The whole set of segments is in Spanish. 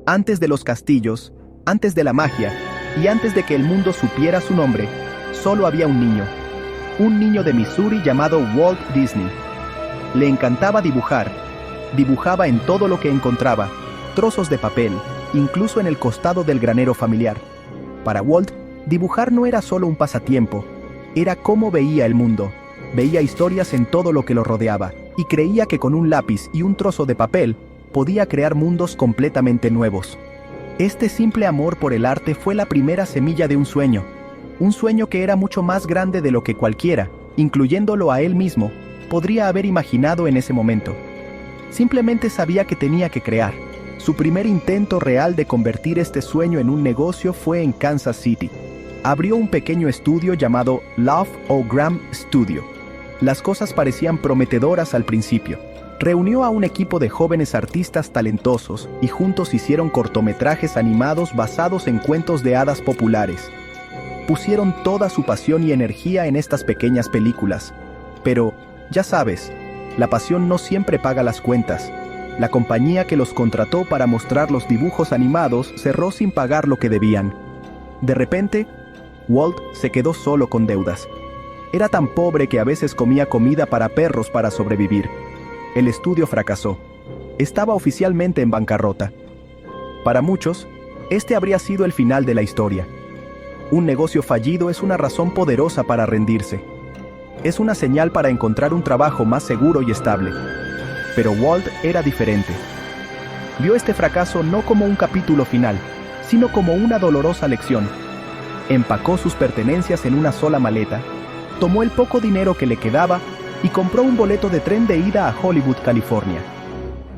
Antes de los castillos, antes de la magia, y antes de que el mundo supiera su nombre, solo había un niño. Un niño de Missouri llamado Walt Disney. Le encantaba dibujar. Dibujaba en todo lo que encontraba, trozos de papel, incluso en el costado del granero familiar. Para Walt, dibujar no era solo un pasatiempo, era cómo veía el mundo. Veía historias en todo lo que lo rodeaba, y creía que con un lápiz y un trozo de papel podía crear mundos completamente nuevos. Este simple amor por el arte fue la primera semilla de un sueño que era mucho más grande de lo que cualquiera, incluyéndolo a él mismo, podría haber imaginado en ese momento. Simplemente sabía que tenía que crear. Su primer intento real de convertir este sueño en un negocio fue en Kansas City. Abrió un pequeño estudio llamado Love O'Gram Studio. Las cosas parecían prometedoras al principio. Reunió a un equipo de jóvenes artistas talentosos y juntos hicieron cortometrajes animados basados en cuentos de hadas populares. Pusieron toda su pasión y energía en estas pequeñas películas. Pero, ya sabes, la pasión no siempre paga las cuentas. La compañía que los contrató para mostrar los dibujos animados cerró sin pagar lo que debían. De repente, Walt se quedó solo con deudas. Era tan pobre que a veces comía comida para perros para sobrevivir. El estudio fracasó. Estaba oficialmente en bancarrota. Para muchos, este habría sido el final de la historia. Un negocio fallido es una razón poderosa para rendirse. Es una señal para encontrar un trabajo más seguro y estable. Pero Walt era diferente. Vio este fracaso no como un capítulo final, sino como una dolorosa lección. Empacó sus pertenencias en una sola maleta, tomó el poco dinero que le quedaba y compró un boleto de tren de ida a Hollywood, California.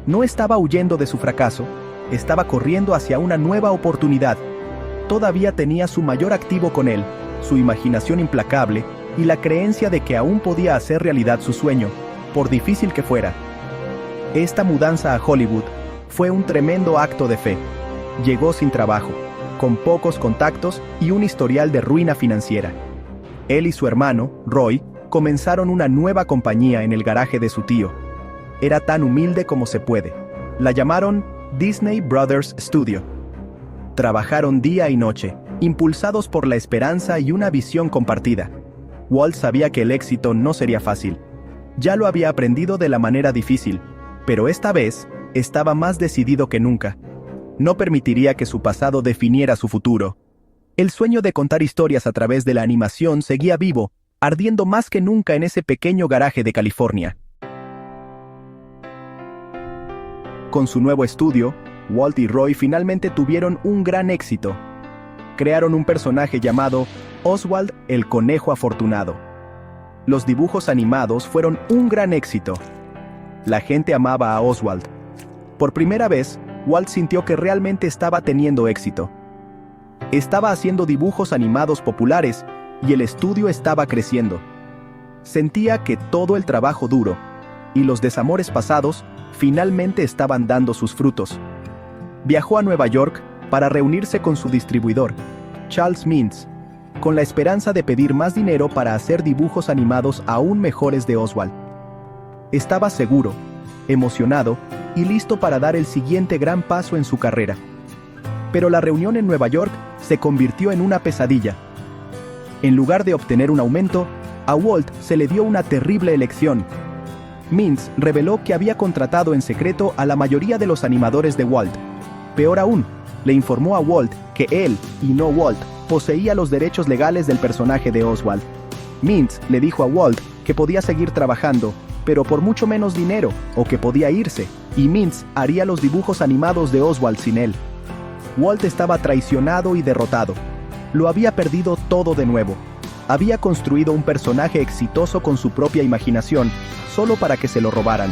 No estaba huyendo de su fracaso, estaba corriendo hacia una nueva oportunidad. Todavía tenía su mayor activo con él, su imaginación implacable y la creencia de que aún podía hacer realidad su sueño, por difícil que fuera. Esta mudanza a Hollywood fue un tremendo acto de fe. Llegó sin trabajo, con pocos contactos y un historial de ruina financiera. Él y su hermano, Roy, comenzaron una nueva compañía en el garaje de su tío. Era tan humilde como se puede. La llamaron Disney Brothers Studio. Trabajaron día y noche, impulsados por la esperanza y una visión compartida. Walt sabía que el éxito no sería fácil. Ya lo había aprendido de la manera difícil, pero esta vez estaba más decidido que nunca. No permitiría que su pasado definiera su futuro. El sueño de contar historias a través de la animación seguía vivo, ardiendo más que nunca en ese pequeño garaje de California. Con su nuevo estudio, Walt y Roy finalmente tuvieron un gran éxito. Crearon un personaje llamado Oswald el Conejo Afortunado. Los dibujos animados fueron un gran éxito. La gente amaba a Oswald. Por primera vez, Walt sintió que realmente estaba teniendo éxito. Estaba haciendo dibujos animados populares y el estudio estaba creciendo. Sentía que todo el trabajo duro y los desamores pasados finalmente estaban dando sus frutos. Viajó a Nueva York para reunirse con su distribuidor, Charles Mintz, con la esperanza de pedir más dinero para hacer dibujos animados aún mejores de Oswald. Estaba seguro, emocionado y listo para dar el siguiente gran paso en su carrera. Pero la reunión en Nueva York se convirtió en una pesadilla. En lugar de obtener un aumento, a Walt se le dio una terrible elección. Mintz reveló que había contratado en secreto a la mayoría de los animadores de Walt. Peor aún, le informó a Walt que él, y no Walt, poseía los derechos legales del personaje de Oswald. Mintz le dijo a Walt que podía seguir trabajando, pero por mucho menos dinero, o que podía irse, y Mintz haría los dibujos animados de Oswald sin él. Walt estaba traicionado y derrotado. Lo había perdido todo de nuevo. Había construido un personaje exitoso con su propia imaginación, solo para que se lo robaran.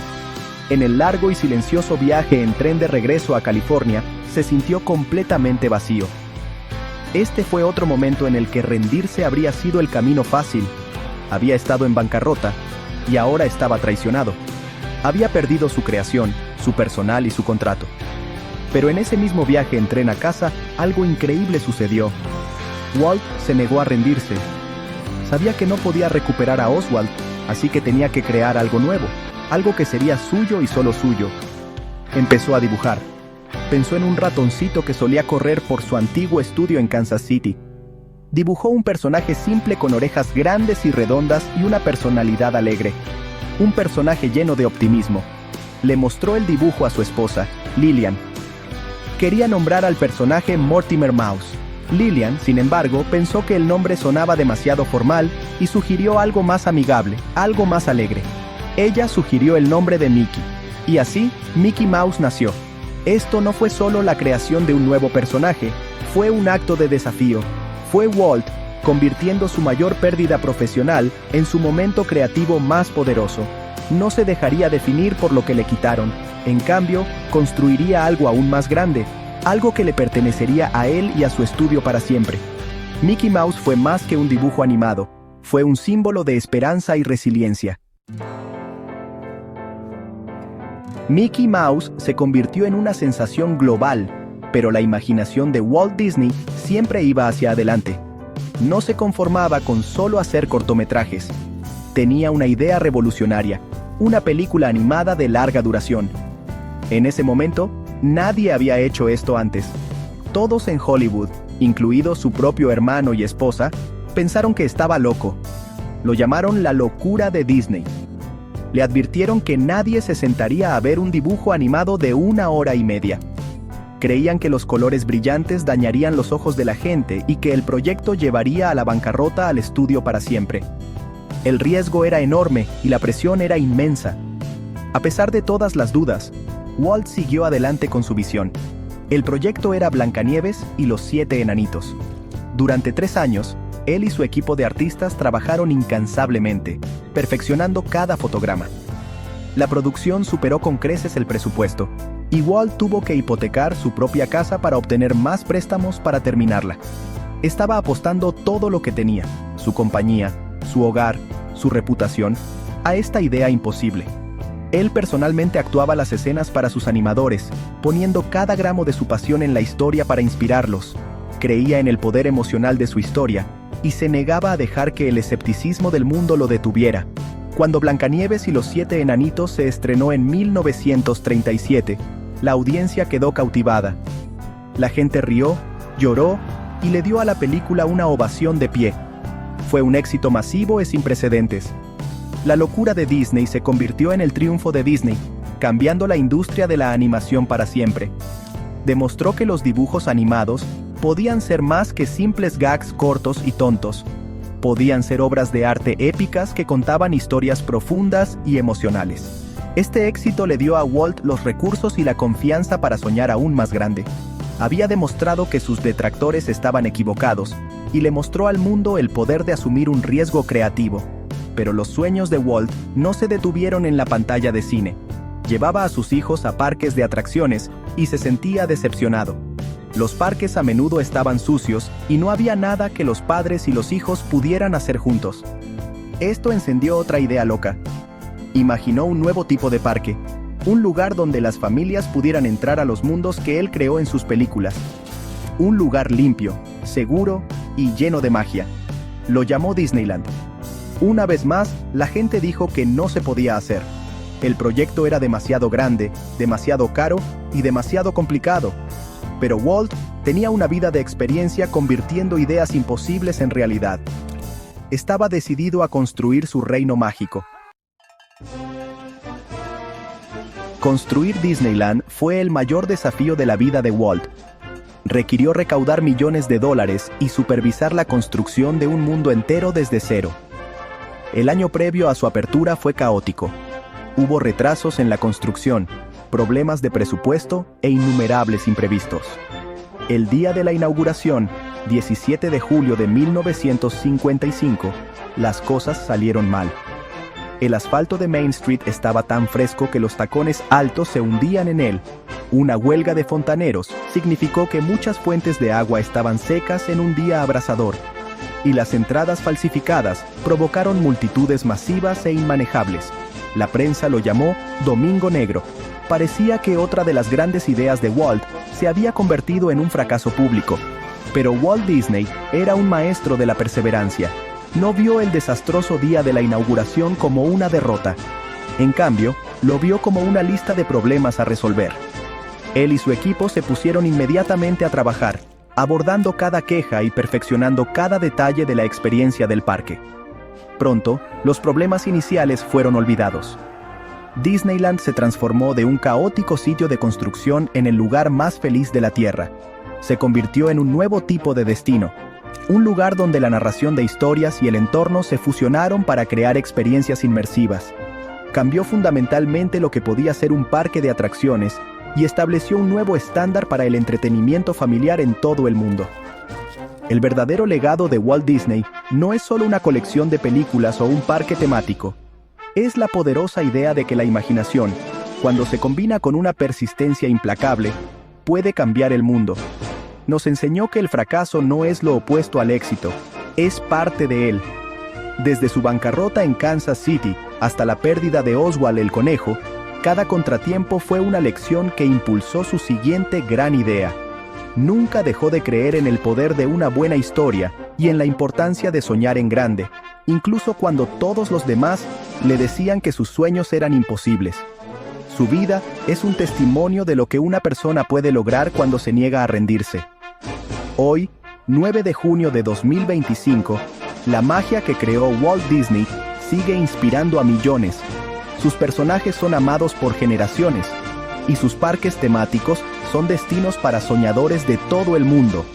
En el largo y silencioso viaje en tren de regreso a California, se sintió completamente vacío. Este fue otro momento en el que rendirse habría sido el camino fácil. Había estado en bancarrota, y ahora estaba traicionado. Había perdido su creación, su personal y su contrato. Pero en ese mismo viaje en tren a casa, algo increíble sucedió. Walt se negó a rendirse. Sabía que no podía recuperar a Oswald, así que tenía que crear algo nuevo, algo que sería suyo y solo suyo. Empezó a dibujar. pensó en un ratoncito que solía correr por su antiguo estudio en Kansas City. Dibujó un personaje simple con orejas grandes y redondas y una personalidad alegre. Un personaje lleno de optimismo. Le mostró el dibujo a su esposa, Lillian. Quería nombrar al personaje Mortimer Mouse. Lillian, sin embargo, pensó que el nombre sonaba demasiado formal y sugirió algo más amigable, algo más alegre. Ella sugirió el nombre de Mickey. Y así, Mickey Mouse nació. Esto no fue solo la creación de un nuevo personaje, fue un acto de desafío. Fue Walt, convirtiendo su mayor pérdida profesional en su momento creativo más poderoso. No se dejaría definir por lo que le quitaron. En cambio, construiría algo aún más grande, algo que le pertenecería a él y a su estudio para siempre. Mickey Mouse fue más que un dibujo animado, fue un símbolo de esperanza y resiliencia. Mickey Mouse se convirtió en una sensación global, pero la imaginación de Walt Disney siempre iba hacia adelante. No se conformaba con solo hacer cortometrajes. Tenía una idea revolucionaria, una película animada de larga duración. En ese momento, nadie había hecho esto antes. Todos en Hollywood, incluido su propio hermano y esposa, pensaron que estaba loco. Lo llamaron la locura de Disney. Le advirtieron que nadie se sentaría a ver un dibujo animado de 1 hora y media. Creían que los colores brillantes dañarían los ojos de la gente y que el proyecto llevaría a la bancarrota al estudio para siempre. El riesgo era enorme y la presión era inmensa. A pesar de todas las dudas, Walt siguió adelante con su visión. El proyecto era Blancanieves y los 7 enanitos. Durante 3 años, él y su equipo de artistas trabajaron incansablemente, perfeccionando cada fotograma. La producción superó con creces el presupuesto, y Walt tuvo que hipotecar su propia casa para obtener más préstamos para terminarla. Estaba apostando todo lo que tenía, su compañía, su hogar, su reputación, a esta idea imposible. Él personalmente actuaba las escenas para sus animadores, poniendo cada gramo de su pasión en la historia para inspirarlos. Creía en el poder emocional de su historia, y se negaba a dejar que el escepticismo del mundo lo detuviera. Cuando Blancanieves y los 7 enanitos se estrenó en 1937, la audiencia quedó cautivada. La gente rió, lloró y le dio a la película una ovación de pie. Fue un éxito masivo y sin precedentes. La locura de Disney se convirtió en el triunfo de Disney, cambiando la industria de la animación para siempre. Demostró que los dibujos animados podían ser más que simples gags cortos y tontos. Podían ser obras de arte épicas que contaban historias profundas y emocionales. Este éxito le dio a Walt los recursos y la confianza para soñar aún más grande. Había demostrado que sus detractores estaban equivocados, y le mostró al mundo el poder de asumir un riesgo creativo. Pero los sueños de Walt no se detuvieron en la pantalla de cine. Llevaba a sus hijos a parques de atracciones y se sentía decepcionado. Los parques a menudo estaban sucios y no había nada que los padres y los hijos pudieran hacer juntos. Esto encendió otra idea loca. Imaginó un nuevo tipo de parque, un lugar donde las familias pudieran entrar a los mundos que él creó en sus películas. Un lugar limpio, seguro y lleno de magia. Lo llamó Disneyland. Una vez más, la gente dijo que no se podía hacer. El proyecto era demasiado grande, demasiado caro y demasiado complicado. Pero Walt tenía una vida de experiencia convirtiendo ideas imposibles en realidad. Estaba decidido a construir su reino mágico. Construir Disneyland fue el mayor desafío de la vida de Walt. Requirió recaudar millones de dólares y supervisar la construcción de un mundo entero desde cero. El año previo a su apertura fue caótico. Hubo retrasos en la construcción, problemas de presupuesto e innumerables imprevistos. El día de la inauguración, 17 de julio de 1955, las cosas salieron mal. El asfalto de Main Street estaba tan fresco que los tacones altos se hundían en él. Una huelga de fontaneros significó que muchas fuentes de agua estaban secas en un día abrasador, y las entradas falsificadas provocaron multitudes masivas e inmanejables. La prensa lo llamó Domingo Negro. Parecía que otra de las grandes ideas de Walt se había convertido en un fracaso público. Pero Walt Disney era un maestro de la perseverancia. No vio el desastroso día de la inauguración como una derrota. En cambio, lo vio como una lista de problemas a resolver. Él y su equipo se pusieron inmediatamente a trabajar, abordando cada queja y perfeccionando cada detalle de la experiencia del parque. Pronto, los problemas iniciales fueron olvidados. Disneyland se transformó de un caótico sitio de construcción en el lugar más feliz de la Tierra. Se convirtió en un nuevo tipo de destino, un lugar donde la narración de historias y el entorno se fusionaron para crear experiencias inmersivas. Cambió fundamentalmente lo que podía ser un parque de atracciones y estableció un nuevo estándar para el entretenimiento familiar en todo el mundo. El verdadero legado de Walt Disney no es solo una colección de películas o un parque temático. Es la poderosa idea de que la imaginación, cuando se combina con una persistencia implacable, puede cambiar el mundo. Nos enseñó que el fracaso no es lo opuesto al éxito, es parte de él. Desde su bancarrota en Kansas City hasta la pérdida de Oswald el conejo, cada contratiempo fue una lección que impulsó su siguiente gran idea. Nunca dejó de creer en el poder de una buena historia y en la importancia de soñar en grande, incluso cuando todos los demás le decían que sus sueños eran imposibles. Su vida es un testimonio de lo que una persona puede lograr cuando se niega a rendirse. Hoy, 9 de junio de 2025, la magia que creó Walt Disney sigue inspirando a millones. Sus personajes son amados por generaciones, y sus parques temáticos son destinos para soñadores de todo el mundo.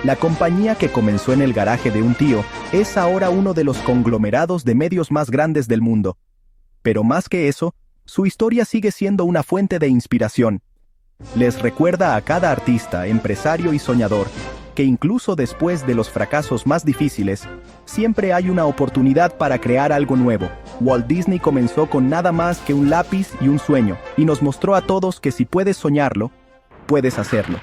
La compañía que comenzó en el garaje de un tío es ahora uno de los conglomerados de medios más grandes del mundo. Pero más que eso, su historia sigue siendo una fuente de inspiración. Les recuerda a cada artista, empresario y soñador que incluso después de los fracasos más difíciles, siempre hay una oportunidad para crear algo nuevo. Walt Disney comenzó con nada más que un lápiz y un sueño, y nos mostró a todos que si puedes soñarlo, puedes hacerlo.